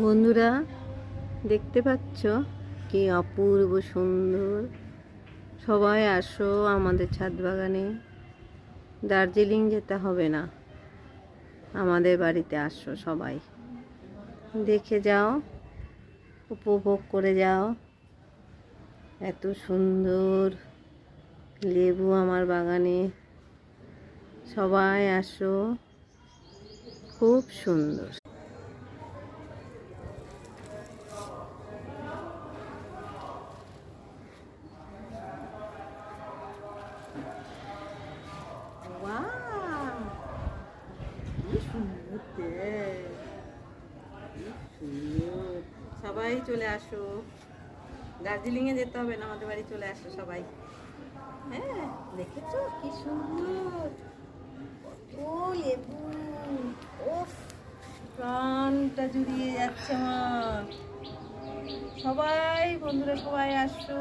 বন্ধুরা, দেখতে পাচ্ছ কি অপূর্ব সুন্দর। সবাই আসো আমাদের ছাদ বাগানে। দার্জিলিং যেতে হবে না, আমাদের বাড়িতে আসো সবাই, দেখে যাও, উপভোগ করে যাও। এত সুন্দর লেবু আমার বাগানে। সবাই আসো, খুব সুন্দর। সবাই চলে আসো, দার্জিলিংয়ে যেতে হবে না, আমাদের বাড়ি চলে আসো সবাই। হ্যাঁ, দেখেছো কি সুন্দর, কত লেবু। ওফ, প্রাণটা জুড়িয়ে যাচ্ছে আমার। সবাই বন্ধুরা সবাই আসো।